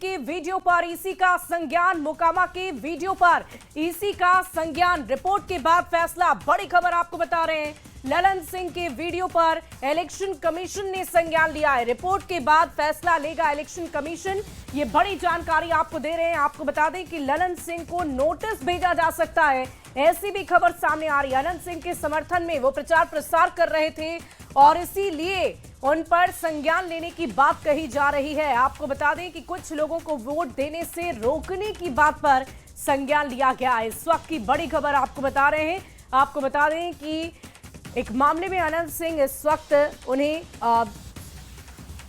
के वीडियो पर ईसी का संज्ञान, मोकामा के वीडियो पर ईसी का संज्ञान। रिपोर्ट के बाद फैसला, बड़ी खबर आपको बता रहे हैं। ललन सिंह के वीडियो पर इलेक्शन कमीशन ने संज्ञान लिया है। रिपोर्ट के बाद फैसला लेगा इलेक्शन कमीशन। ये बड़ी जानकारी आपको दे रहे हैं। आपको बता दें कि ललन सिंह को नोटिस भेजा जा सकता है, ऐसी भी खबर सामने आ रही है। ललन सिंह के समर्थन में वो प्रचार प्रसार कर रहे थे और इसीलिए उन पर संज्ञान लेने की बात कही जा रही है। आपको बता दें कि कुछ लोगों को वोट देने से रोकने की बात पर संज्ञान लिया गया है। इस वक्त की बड़ी खबर आपको बता रहे हैं। आपको बता दें कि एक मामले में अनंत सिंह इस वक्त उन्हें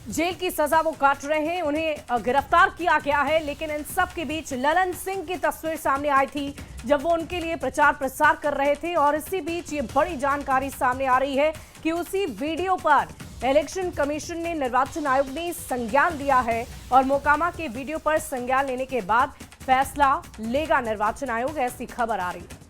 जेल की सजा वो काट रहे हैं, उन्हें गिरफ्तार किया गया है। लेकिन इन सब के बीच ललन सिंह की तस्वीर सामने आई थी जब वो उनके लिए प्रचार प्रसार कर रहे थे और इसी बीच ये बड़ी जानकारी सामने आ रही है कि उसी वीडियो पर इलेक्शन कमीशन ने, निर्वाचन आयोग ने संज्ञान लिया है और मोकामा के वीडियो पर संज्ञान लेने के बाद फैसला लेगा निर्वाचन आयोग, ऐसी खबर आ रही है।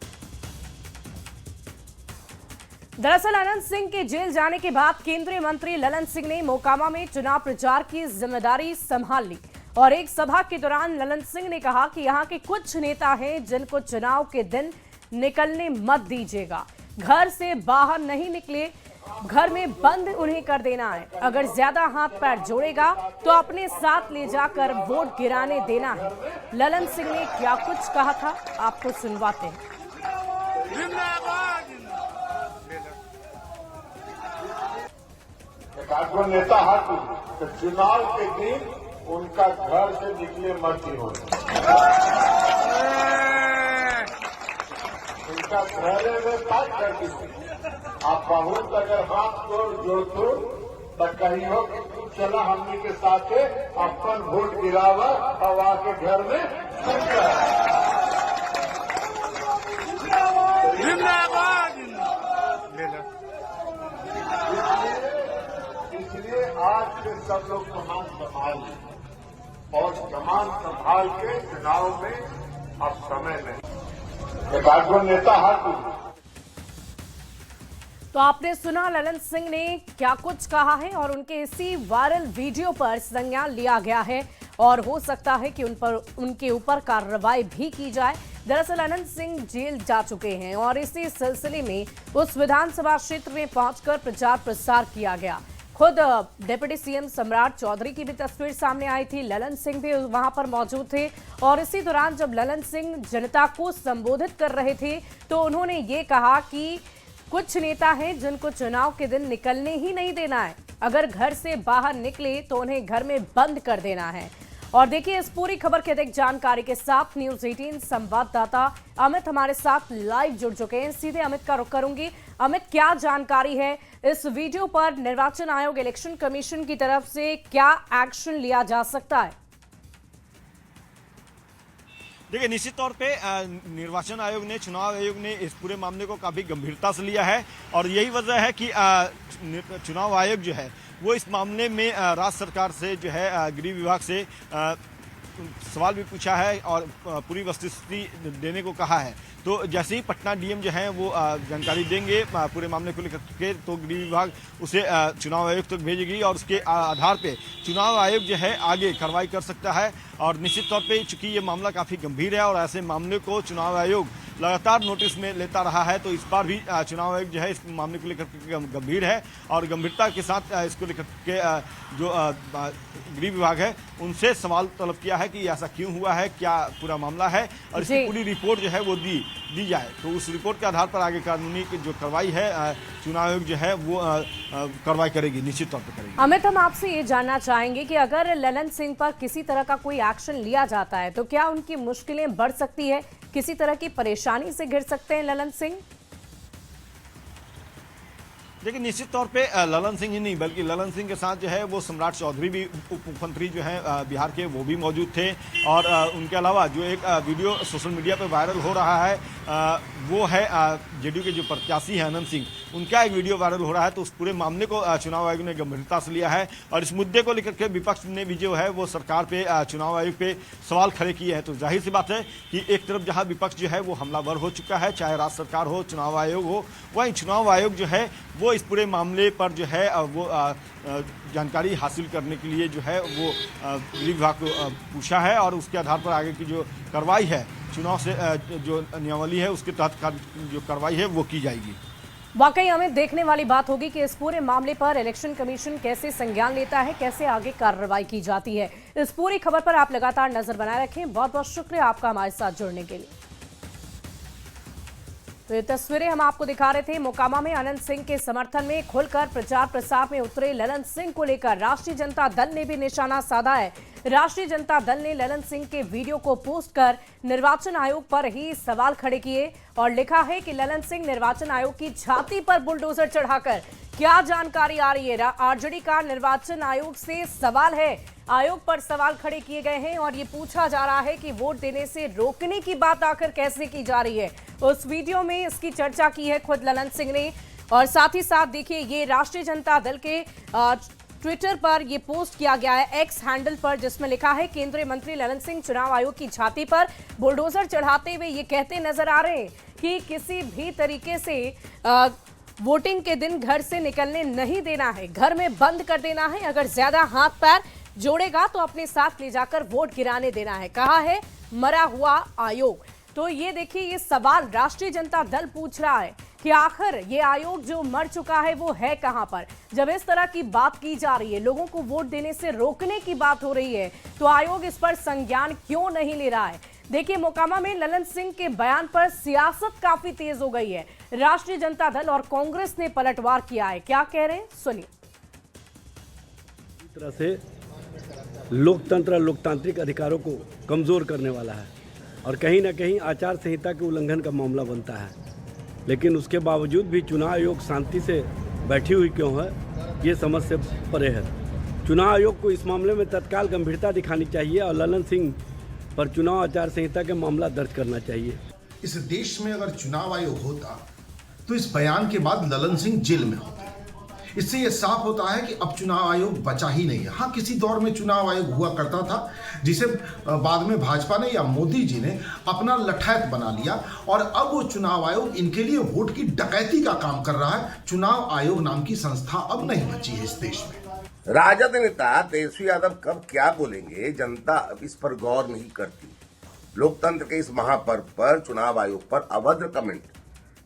दरअसल अनंत सिंह के जेल जाने के बाद केंद्रीय मंत्री ललन सिंह ने मोकामा में चुनाव प्रचार की जिम्मेदारी संभाल ली और एक सभा के दौरान ललन सिंह ने कहा कि यहां के कुछ नेता हैं जिनको चुनाव के दिन निकलने मत दीजिएगा, घर से बाहर नहीं निकले, घर में बंद उन्हें कर देना है, अगर ज्यादा हाथ पैर जोड़ेगा तो अपने साथ ले जाकर वोट गिराने देना है। ललन सिंह ने क्या कुछ कहा था, आपको सुनवाते हैं। कांग्रेस नेता हाथी तो चुनाव के दिन उनका घर से निकले मत ही हो, उनका घर में बात कर दीजिए। आप बहुत अगर हाथ जोड़ तो कही हो कि तू चला हमनी के साथ अपन वोट गिरावा और आके घर में आज के सब लोग कमान संभाल और कमान संभाल के चुनाव में अब समय नहीं। कांग्रेस नेता हाथी। तो आपने सुना ललन सिंह ने क्या कुछ कहा है और उनके इसी वायरल वीडियो पर संज्ञान लिया गया है और हो सकता है कि उनके ऊपर कार्रवाई भी की जाए। दरअसल अनंत सिंह जेल जा चुके हैं और इसी सिलसिले में उस विधानसभा क्षेत्र में पहुंचकर प्रचार प्रसार किया गया। खुद डिप्टी सीएम सम्राट चौधरी की भी तस्वीर सामने आई थी, ललन सिंह भी वहां पर मौजूद थे और इसी दौरान जब ललन सिंह जनता को संबोधित कर रहे थे तो उन्होंने ये कहा कि कुछ नेता हैं जिनको चुनाव के दिन निकलने ही नहीं देना है, अगर घर से बाहर निकले तो उन्हें घर में बंद कर देना है। और देखिए इस पूरी खबर की अधिक जानकारी के साथ न्यूज़ 18 संवाददाता अमित हमारे साथ लाइव जुड़ चुके हैं। सीधे अमित का रुख करूंगी। अमित, क्या जानकारी है इस वीडियो पर? निर्वाचन आयोग, इलेक्शन कमीशन की तरफ से क्या एक्शन लिया जा सकता है? देखिए, निश्चित तौर पे निर्वाचन आयोग ने, चुनाव आयोग ने इस पूरे मामले को काफ़ी गंभीरता से लिया है और यही वजह है कि चुनाव आयोग जो है वो इस मामले में राज्य सरकार से जो है गृह विभाग से सवाल भी पूछा है और पूरी वस्तुस्थिति देने को कहा है। तो जैसे ही पटना डीएम जो है वो जानकारी देंगे पूरे मामले को लेकर के, तो गृह विभाग उसे चुनाव आयोग तक भेजेगी और उसके आधार पे चुनाव आयोग जो है आगे कार्रवाई कर सकता है। और निश्चित तौर पे चूंकि ये मामला काफ़ी गंभीर है और ऐसे मामले को चुनाव आयोग लगातार नोटिस में लेता रहा है, तो इस बार भी चुनाव आयोग जो है इस मामले को लेकर के गंभीर है और गंभीरता के साथ इसको लेकर के जो गृह विभाग है उनसे सवाल तलब किया है कि ऐसा क्यों हुआ है, क्या पूरा मामला है और इसकी पूरी रिपोर्ट जो है वो दी जाए। तो उस रिपोर्ट के आधार पर आगे कानूनी जो कार्रवाई है चुनाव आयोग जो है वो कार्रवाई करेगी, निश्चित तौर पर करेगी। अमित, हम आपसे ये जानना चाहेंगे कि अगर ललन सिंह पर किसी तरह का कोई एक्शन लिया जाता है तो क्या उनकी मुश्किलें बढ़ सकती है, किसी तरह की परेशानी से घिर सकते हैं ललन सिंह? देखिए, निश्चित तौर पे ललन सिंह ही नहीं बल्कि ललन सिंह के साथ जो है वो सम्राट चौधरी भी, उप मुख्यमंत्री जो है बिहार के, वो भी मौजूद थे। और उनके अलावा जो एक वीडियो सोशल मीडिया पे वायरल हो रहा है वो है जेडीयू के जो प्रत्याशी हैं अनंत सिंह, उनका एक वीडियो वायरल हो रहा है। तो उस पूरे मामले को चुनाव आयोग ने गंभीरता से लिया है और इस मुद्दे को लेकर के विपक्ष ने भी जो है वो सरकार पे, चुनाव आयोग पे सवाल खड़े किए हैं। तो जाहिर सी बात है कि एक तरफ जहां विपक्ष जो है वो हमलावर हो चुका है, चाहे राज्य सरकार हो, चुनाव आयोग हो, वहीं चुनाव आयोग जो है वो इस पूरे मामले पर जो है वो जानकारी हासिल करने के लिए जो है वो गृह विभाग को पूछा है और उसके आधार पर आगे की जो कार्रवाई है, चुनाव से जो नियमावली है उसके तहत जो कार्रवाई है वो की जाएगी। वाकई हमें देखने वाली बात होगी कि इस पूरे मामले पर इलेक्शन कमीशन कैसे संज्ञान लेता है, कैसे आगे कार्रवाई की जाती है। इस पूरी खबर पर आप लगातार नजर बनाए रखें। बहुत बहुत शुक्रिया आपका हमारे साथ जुड़ने के लिए। तो ये तस्वीरें हम आपको दिखा रहे थे। मोकामा में अनंत सिंह के समर्थन में खुलकर प्रचार प्रसार में उतरे ललन सिंह को लेकर राष्ट्रीय जनता दल ने भी निशाना साधा है। राष्ट्रीय जनता दल ने ललन सिंह के वीडियो को पोस्ट कर निर्वाचन आयोग पर ही सवाल खड़े किए और लिखा है कि ललन सिंह निर्वाचन आयोग की छाती पर बुलडोजर चढ़ाकर क्या जानकारी आ रही है। आरजेडी का निर्वाचन आयोग से सवाल है, आयोग पर सवाल खड़े किए गए हैं और ये पूछा जा रहा है कि वोट देने से रोकने की बात आखिर कैसे की जा रही है। उस वीडियो में इसकी चर्चा की है खुद ललन सिंह ने और साथ ही साथ देखिए ये राष्ट्रीय जनता दल के ट्विटर पर ये पोस्ट किया गया है, एक्स हैंडल पर, जिसमें लिखा है केंद्रीय मंत्री ललन सिंह चुनाव आयोग की छाती पर बुलडोजर चढ़ाते हुए ये कहते नजर आ रहे हैं कि किसी भी तरीके से वोटिंग के दिन घर से निकलने नहीं देना है, घर में बंद कर देना है, अगर ज्यादा हाथ पैर जोड़ेगा तो अपने साथ ले जाकर वोट गिराने देना है, कहा है मरा हुआ आयोग। तो ये देखिए ये सवाल राष्ट्रीय जनता दल पूछ रहा है कि आखिर ये आयोग जो मर चुका है वो है कहां पर। जब इस तरह की बात की जा रही है, लोगों को वोट देने से रोकने की बात हो रही है, तो आयोग इस पर संज्ञान क्यों नहीं ले रहा है। देखिए मोकामा में ललन सिंह के बयान पर सियासत काफी तेज हो गई है। राष्ट्रीय जनता दल और कांग्रेस ने पलटवार किया है, क्या कह रहे हैं सुनिए। इस तरह से लोकतंत्र लोकतांत्रिक अधिकारों को कमजोर करने वाला है और कहीं ना कहीं आचार संहिता के उल्लंघन का मामला बनता है। लेकिन उसके बावजूद भी चुनाव आयोग शांति से बैठी हुई क्यों है, ये समझ से परे है। चुनाव आयोग को इस मामले में तत्काल गंभीरता दिखानी चाहिए और ललन सिंह पर चुनाव आचार संहिता के मामला दर्ज करना चाहिए। इस देश में अगर चुनाव आयोग होता तो इस बयान के बाद ललन सिंह जेल में होते। इससे यह साफ होता है कि अब चुनाव आयोग बचा ही नहीं है। हाँ, किसी दौर में चुनाव आयोग हुआ करता था जिसे बाद में भाजपा ने या मोदी जी ने अपना लठैत बना लिया और अब वो चुनाव आयोग इनके लिए वोट की डकैती का काम कर रहा है। चुनाव आयोग नाम की संस्था अब नहीं बची है इस देश में। राजद नेता तेजस्वी यादव कब क्या बोलेंगे, जनता इस पर गौर नहीं करती। लोकतंत्र के इस महापर्व पर चुनाव आयोग पर अभद्र कमेंट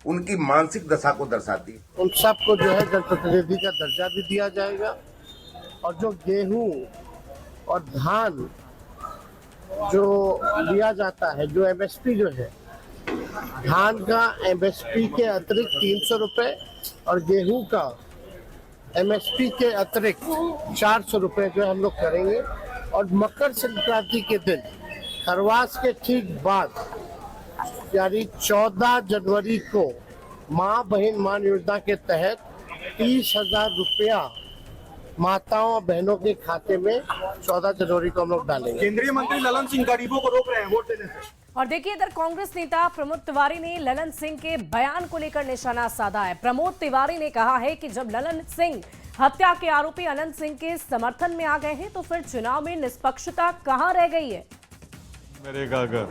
उनकी मानसिक दशा को दर्शाती। उन सबको जो है जनप्रतिनिधि का दर्जा भी दिया जाएगा और जो गेहूं और धान जो लिया जाता है, जो एमएसपी जो है, धान का एमएसपी के अतिरिक्त 300 रुपये और गेहूं का एमएसपी के अतिरिक्त 400 रुपये जो हम लोग करेंगे। और मकर संक्रांति के दिन खरवास के ठीक बाद यानी 14 जनवरी को माँ बहन मान योजना के तहत 30,000 रुपया माताओं और बहनों के खाते में 14 जनवरी को हम लोग डालेंगे। केंद्रीय मंत्री ललन सिंह गरीबों को रोक रहे हैं वोट देने से। और देखिए इधर कांग्रेस नेता प्रमोद तिवारी ने ललन सिंह के बयान को लेकर निशाना साधा है। प्रमोद तिवारी ने कहा है कि जब ललन सिंह हत्या के आरोपी अनंत सिंह के समर्थन में आ गए हैं तो फिर चुनाव में निष्पक्षता कहां रह गई है। मेरे अगर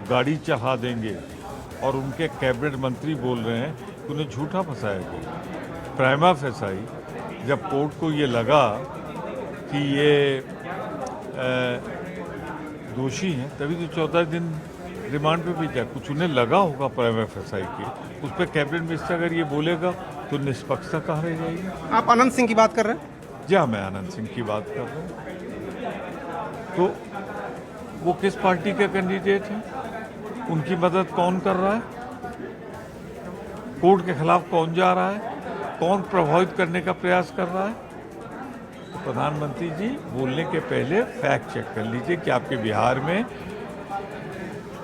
गाड़ी चढ़ा देंगे और उनके कैबिनेट मंत्री बोल रहे हैं कि उन्हें झूठा फंसाया गया। प्राइमा फेसाई जब कोर्ट को ये लगा कि ये दोषी हैं तभी तो 14 दिन रिमांड पे भेजा। कुछ उन्हें लगा होगा प्राइमा फेसाई के, उस पर कैबिनेट मिनिस्टर अगर ये बोलेगा तो निष्पक्षता कहाँ रह जाएगी। आप अनंत सिंह की बात कर रहे हैं? जी हाँ, मैं अनंत सिंह की बात कर रहा हूँ। तो वो किस पार्टी के कैंडिडेट हैं, उनकी मदद कौन कर रहा है, कोर्ट के खिलाफ कौन जा रहा है, कौन प्रभावित करने का प्रयास कर रहा है। तो प्रधानमंत्री जी बोलने के पहले फैक्ट चेक कर लीजिए कि आपके बिहार में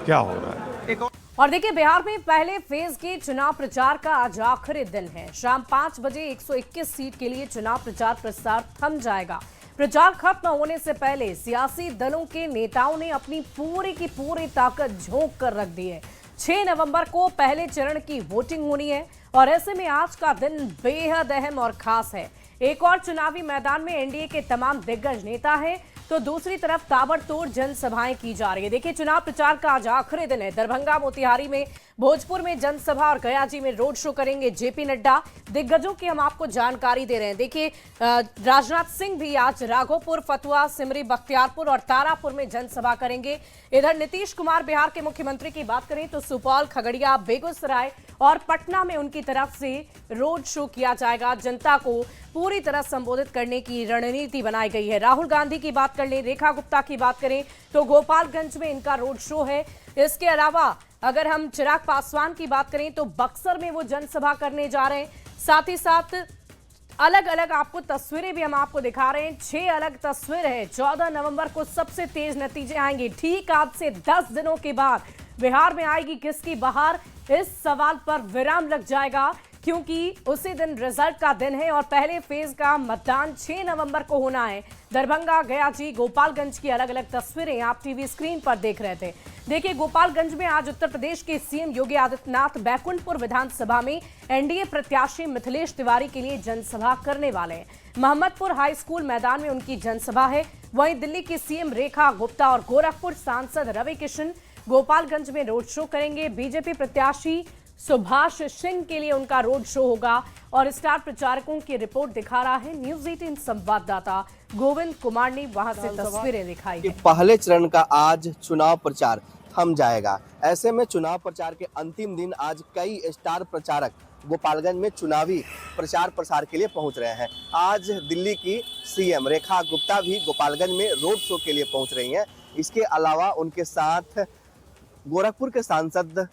क्या हो रहा है। और देखिए बिहार में पहले फेज के चुनाव प्रचार का आज आखिरी दिन है। शाम 5 बजे 121 सीट के लिए चुनाव प्रचार प्रसार थम जाएगा। प्रचार खत्म होने से पहले सियासी दलों के नेताओं ने अपनी पूरी की पूरी ताकत झोंक कर रख दी है। 6 नवंबर को पहले चरण की वोटिंग होनी है और ऐसे में आज का दिन बेहद अहम और खास है। एक और चुनावी मैदान में एनडीए के तमाम दिग्गज नेता हैं, तो दूसरी तरफ ताबड़तोड़ जनसभाएं की जा रही है। देखिए, चुनाव प्रचार का आज आखिरी दिन है। दरभंगा, मोतिहारी में, भोजपुर में जनसभा और गयाजी में रोड शो करेंगे जेपी नड्डा। दिग्गजों की हम आपको जानकारी दे रहे हैं। देखिए, राजनाथ सिंह भी आज राघोपुर, फतुहा, सिमरी, बख्तियारपुर और तारापुर में जनसभा करेंगे। इधर नीतीश कुमार बिहार के मुख्यमंत्री की बात करें तो सुपौल, खगड़िया, बेगूसराय और पटना में उनकी तरफ से रोड शो किया जाएगा। जनता को पूरी तरह संबोधित करने की रणनीति बनाई गई है। राहुल गांधी की बात कर लें, रेखा गुप्ता की बात करें तो गोपालगंज में इनका रोड शो है। इसके अलावा अगर हम चिराग पासवान की बात करें तो बक्सर में वो जनसभा करने जा रहे हैं। साथ ही साथ अलग अलग आपको तस्वीरें भी हम आपको दिखा रहे हैं। 6 अलग तस्वीर है। 14 नवंबर को सबसे तेज नतीजे आएंगे। ठीक आज से 10 दिनों के बाद बिहार में आएगी किसकी बहार, इस सवाल पर विराम लग जाएगा, क्योंकि उसी दिन रिजल्ट का दिन है और पहले फेज का मतदान 6 नवंबर को होना है। दरभंगा, गयाजी, गोपालगंज की अलग अलग तस्वीरें आप टीवी स्क्रीन पर देख रहे थे। देखिए, गोपालगंज में आज उत्तर प्रदेश के सीएम योगी आदित्यनाथ बैकुंठपुर विधानसभा में एनडीए प्रत्याशी मिथिलेश तिवारी के लिए जनसभा करने वाले हैं। मोहम्मदपुर हाई स्कूल मैदान में उनकी जनसभा है। वहीं दिल्ली की सीएम रेखा गुप्ता और गोरखपुर सांसद रवि किशन गोपालगंज में रोड शो करेंगे। बीजेपी प्रत्याशी सुभाष सिंह के लिए उनका रोड शो होगा और स्टार प्रचारकों की रिपोर्ट दिखा रहा है न्यूज 18 संवाददाता गोविंद कुमार ने वहां से तस्वीरें दिखाई हैं। पहले चरण का आज चुनाव प्रचार थम जाएगा। ऐसे में चुनाव प्रचार के अंतिम दिन आज कई स्टार प्रचारक गोपालगंज में चुनावी प्रचार प्रसार के लिए पहुंच रहे हैं। आज दिल्ली की सीएम रेखा गुप्ता भी गोपालगंज में रोड शो के लिए पहुंच रही हैं। इसके अलावा उनके साथ गोरखपुर के सांसद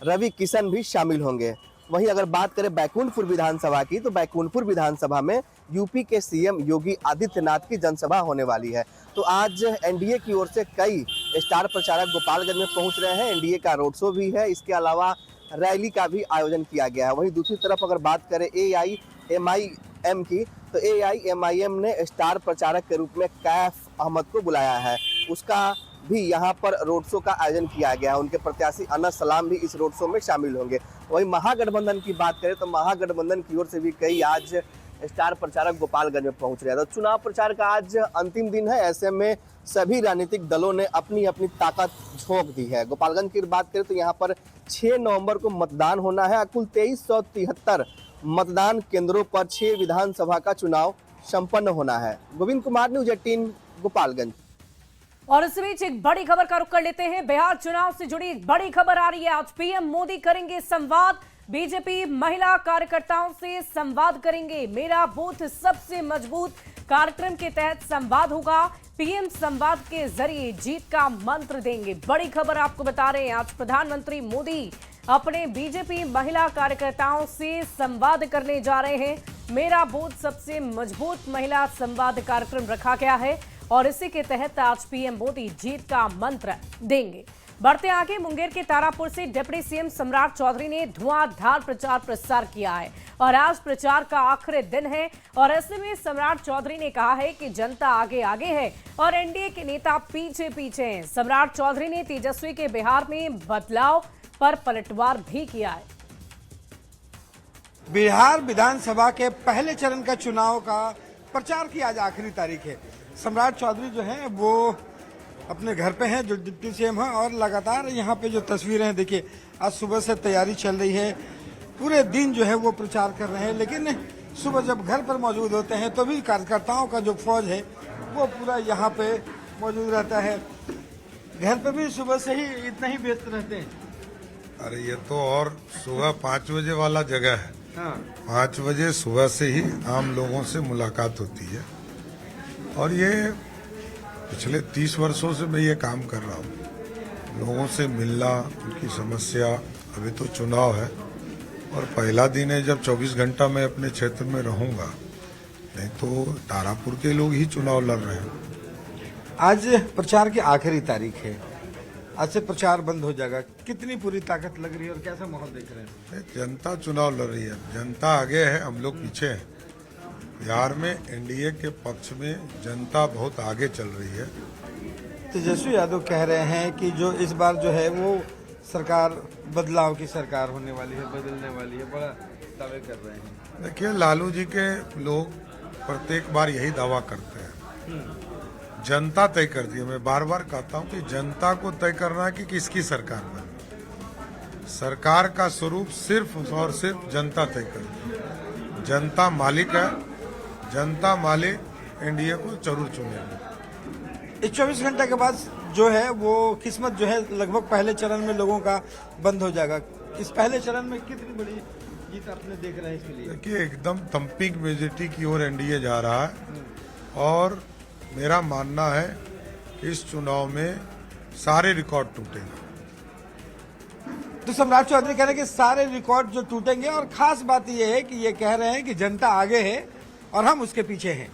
रवि किशन भी शामिल होंगे। वहीं अगर बात करें बैकुंठपुर विधानसभा की, तो बैकुंठपुर विधानसभा में यूपी के सीएम योगी आदित्यनाथ की जनसभा होने वाली है। तो आज एनडीए की ओर से कई स्टार प्रचारक गोपालगंज में पहुंच रहे हैं। एनडीए का रोड शो भी है, इसके अलावा रैली का भी आयोजन किया गया है। वहीं दूसरी तरफ अगर बात करें AIMIM की, तो AIMIM ने स्टार प्रचारक के रूप में कैफ अहमद को बुलाया है। उसका भी यहाँ पर रोड शो का आयोजन किया गया है। उनके प्रत्याशी अनस सलाम भी इस रोड शो में शामिल होंगे। वहीं महागठबंधन की बात करें तो महागठबंधन की ओर से भी कई आज स्टार प्रचारक गोपालगंज में पहुंच रहे हैं। तो चुनाव प्रचार का आज अंतिम दिन है। ऐसे में सभी राजनीतिक दलों ने अपनी अपनी ताकत झोंक दी है। गोपालगंज की बात करें तो यहाँ पर 6 नवंबर को मतदान होना है। कुल 2373 मतदान केंद्रों पर 6 विधानसभा का चुनाव संपन्न होना है। गोविंद कुमार, न्यूज 18 गोपालगंज। और इस बीच एक बड़ी खबर का रुख कर लेते हैं। बिहार चुनाव से जुड़ी एक बड़ी खबर आ रही है। आज पीएम मोदी करेंगे संवाद। बीजेपी महिला कार्यकर्ताओं से संवाद करेंगे। मेरा बूथ सबसे मजबूत कार्यक्रम के तहत संवाद होगा। पीएम संवाद के जरिए जीत का मंत्र देंगे। बड़ी खबर आपको बता रहे हैं। आज प्रधानमंत्री मोदी अपने बीजेपी महिला कार्यकर्ताओं से संवाद करने जा रहे हैं। मेरा बूथ सबसे मजबूत महिला संवाद कार्यक्रम रखा गया है और इसी के तहत आज पीएम मोदी जीत का मंत्र देंगे। बढ़ते आगे, मुंगेर के तारापुर से डिप्टी सीएम सम्राट चौधरी ने धुआंधार प्रचार प्रसार किया है और आज प्रचार का आखिरी दिन है। और ऐसे में सम्राट चौधरी ने कहा है कि जनता आगे आगे है और एनडीए के नेता पीछे पीछे हैं। सम्राट चौधरी ने तेजस्वी के बिहार में बदलाव पर पलटवार भी किया है। बिहार विधानसभा के पहले चरण का चुनाव का प्रचार की आज आखिरी तारीख है। सम्राट चौधरी जो है वो अपने घर पे हैं, जो डिप्टी सीएम हैं, और लगातार यहाँ पे जो तस्वीरें हैं, देखिए आज सुबह से तैयारी चल रही है। पूरे दिन जो है वो प्रचार कर रहे हैं, लेकिन सुबह जब घर पर मौजूद होते हैं तो भी कार्यकर्ताओं का जो फौज है वो पूरा यहाँ पे मौजूद रहता है। घर पे भी सुबह से ही इतना ही व्यस्त रहते हैं। अरे ये तो और सुबह 5 बजे वाला जगह है। हाँ। 5 बजे सुबह से ही आम लोगों से मुलाकात होती है और ये पिछले 30 वर्षों से मैं ये काम कर रहा हूँ, लोगों से मिलना, उनकी समस्या। अभी तो चुनाव है और पहला दिन है जब 24 घंटा मैं अपने क्षेत्र में रहूँगा, नहीं तो तारापुर के लोग ही चुनाव लड़ रहे हैं। आज प्रचार की आखिरी तारीख है, आज से प्रचार बंद हो जाएगा। कितनी पूरी ताकत लग रही है और कैसा माहौल देख रहे हैं? जनता चुनाव लड़ रही है, जनता आगे है, हम लोग पीछे हैं। बिहार में एनडीए के पक्ष में जनता बहुत आगे चल रही है। तेजस्वी यादव कह रहे हैं कि जो इस बार जो है वो सरकार बदलाव की सरकार होने वाली है, बदलने वाली है, बड़ा दावे कर रहे हैं। देखिए, लालू जी के लोग प्रत्येक बार यही दावा करते हैं, जनता तय करती है। मैं बार बार कहता हूं कि जनता को तय करना है कि किसकी सरकार बने। सरकार का स्वरूप सिर्फ और सिर्फ जनता तय करती है। जनता मालिक है, जनता मालिक एनडीए को जरूर चुनेगी। इस 24 घंटे के बाद जो है वो किस्मत जो है लगभग पहले चरण में लोगों का बंद हो जाएगा। इस पहले चरण में कितनी बड़ी जीत आपने देख रहे हैं इसके लिए? देखिए, एकदम थंपिंग मेजॉरिटी की ओर एनडीए जा रहा है और मेरा मानना है कि इस चुनाव में सारे रिकॉर्ड टूटेंगे। तो सम्राट चौधरी कह रहे हैं कि सारे रिकॉर्ड जो टूटेंगे, और खास बात यह है कि ये कह रहे हैं कि जनता आगे है और हम उसके पीछे हैं।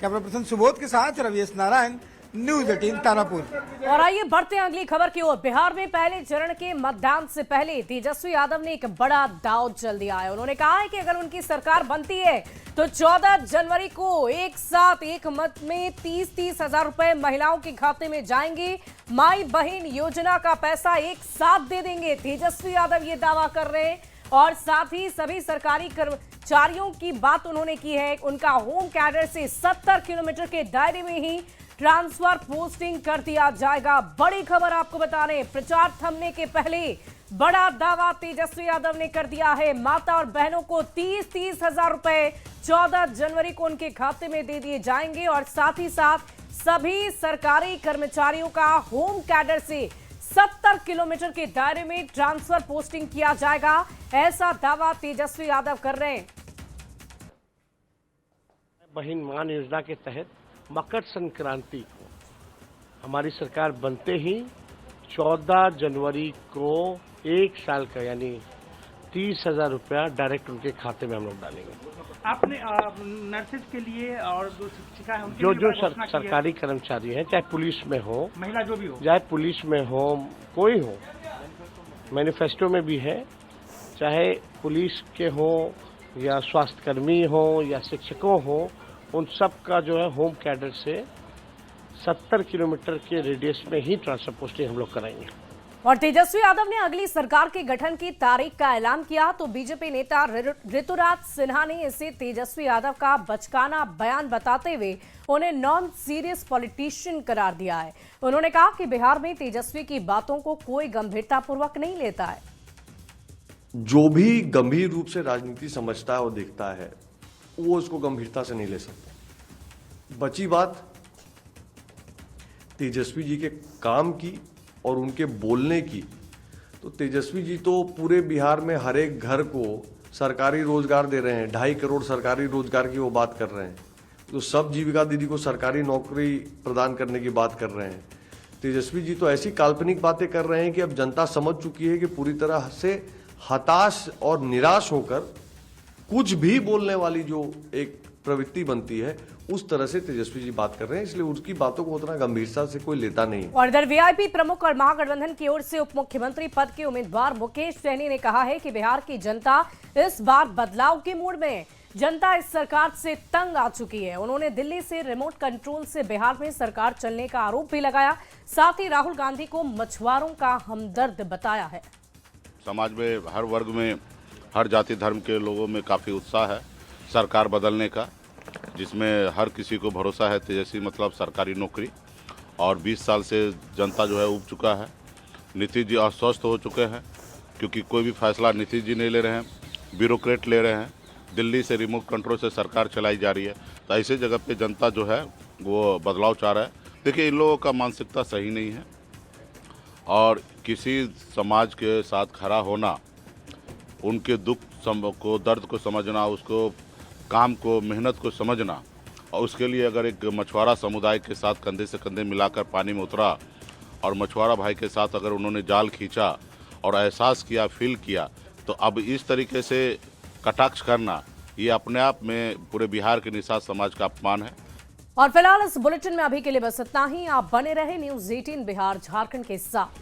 कैमरा पर्सन सुबोध के साथ रविश नारायण, न्यूज 18 तारापुर। और आइए बढ़ते हैं अगली खबर की ओर। बिहार में पहले चरण के मतदान से पहले तेजस्वी यादव ने एक बड़ा दांव चल दिया है। उन्होंने कहा है कि अगर उनकी सरकार बनती है तो 14 जनवरी को एक साथ एक मत में 30-30 हजार रुपए महिलाओं के खाते में जाएंगे। माई बहन योजना का पैसा एक साथ दे देंगे। तेजस्वी यादव ये दावा कर रहे हैं और साथ ही सभी सरकारी कर्मचारियों की बात उन्होंने की है। उनका होम कैडर से 70 किलोमीटर के दायरे में ही ट्रांसफर पोस्टिंग कर दिया जाएगा। बड़ी खबर आपको बता रहे हैं, प्रचार थमने के पहले बड़ा दावा तेजस्वी यादव ने कर दिया है। माता और बहनों को 30-30 हजार रुपए 14 जनवरी को उनके खाते में दे दिए जाएंगे और साथ ही साथ सभी सरकारी कर्मचारियों का होम कैडर से 70 किलोमीटर के दायरे में ट्रांसफर पोस्टिंग किया जाएगा। ऐसा दावा तेजस्वी यादव कर रहे हैं। बहन मान योजना के तहत मकर संक्रांति को हमारी सरकार बनते ही 14 जनवरी को एक साल का यानी 30,000 रुपया डायरेक्ट उनके खाते में हम लोग डालेंगे। आपने नर्सेज के लिए और जो शिक्षिका है उनके जो लिए जो सरकारी कर्मचारी हैं, चाहे पुलिस में हो, महिला जो भी हो, चाहे पुलिस में हो, कोई हो, मैनिफेस्टो में भी है, चाहे पुलिस के हो या स्वास्थ्यकर्मी हो या शिक्षकों हो, उन सब का जो है होम कैडर से 70 किलोमीटर के रेडियस में ही ट्रांसफर पोस्टिंग हम लोग कराएंगे। और तेजस्वी यादव ने अगली सरकार के गठन की तारीख का ऐलान किया तो बीजेपी नेता ऋतुराज सिन्हा ने इसे तेजस्वी यादव का बचकाना बयान बताते हुए उन्हें नॉन सीरियस पॉलिटिशियन करार दिया है। उन्होंने कहा कि बिहार में तेजस्वी की बातों को कोई गंभीरतापूर्वक नहीं लेता है। जो भी गंभीर रूप से राजनीति समझता है और देखता है वो इसको गंभीरता से नहीं ले सकता। बची बात तेजस्वी जी के काम की और उनके बोलने की, तो तेजस्वी जी तो पूरे बिहार में हर एक घर को सरकारी रोजगार दे रहे हैं। 2.5 करोड़ सरकारी रोजगार की वो बात कर रहे हैं। तो सब जीविका दीदी को सरकारी नौकरी प्रदान करने की बात कर रहे हैं। तेजस्वी जी तो ऐसी काल्पनिक बातें कर रहे हैं कि अब जनता समझ चुकी है कि पूरी तरह से हताश और निराश होकर कुछ भी बोलने वाली जो एक प्रवृत्ति बनती है उस तरह से तेजस्वी जी बात कर रहे हैं, इसलिए उसकी बातों को उतना गंभीरता से कोई लेता नहीं है। और इधर वीआईपी प्रमुख और महागठबंधन की ओर से उप मुख्यमंत्री पद के उम्मीदवार मुकेश सहनी ने कहा है कि बिहार की जनता इस बार बदलाव के मूड में है। जनता इस सरकार से तंग आ चुकी है। उन्होंने दिल्ली से रिमोट कंट्रोल से बिहार में सरकार चलने का आरोप भी लगाया। साथ ही राहुल गांधी को मछुआरों का हमदर्द बताया है। समाज में हर वर्ग में, हर जाति धर्म के लोगों में काफ़ी उत्साह है सरकार बदलने का, जिसमें हर किसी को भरोसा है तेजस्वी मतलब सरकारी नौकरी। और 20 साल से जनता जो है उब चुका है। नीतीश जी अस्वस्थ हो चुके हैं क्योंकि कोई भी फैसला नीतीश जी नहीं ले रहे हैं, ब्यूरोक्रेट ले रहे हैं। दिल्ली से रिमोट कंट्रोल से सरकार चलाई जा रही है। तो ऐसे जगह पे जनता जो है वो बदलाव चाह रहा है। देखिए, इन लोगों का मानसिकता सही नहीं है और किसी समाज के साथ खड़ा होना, उनके दुख को, दर्द को समझना, उसको काम को, मेहनत को समझना, और उसके लिए अगर एक मछुआरा समुदाय के साथ कंधे से कंधे मिलाकर पानी में उतरा और मछुआरा भाई के साथ अगर उन्होंने जाल खींचा और एहसास किया, फील किया, तो अब इस तरीके से कटाक्ष करना ये अपने आप में पूरे बिहार के निषाद समाज का अपमान है। और फिलहाल इस बुलेटिन में अभी के लिए बस इतना ही। आप बने रहे न्यूज़ 18 बिहार झारखंड के साथ।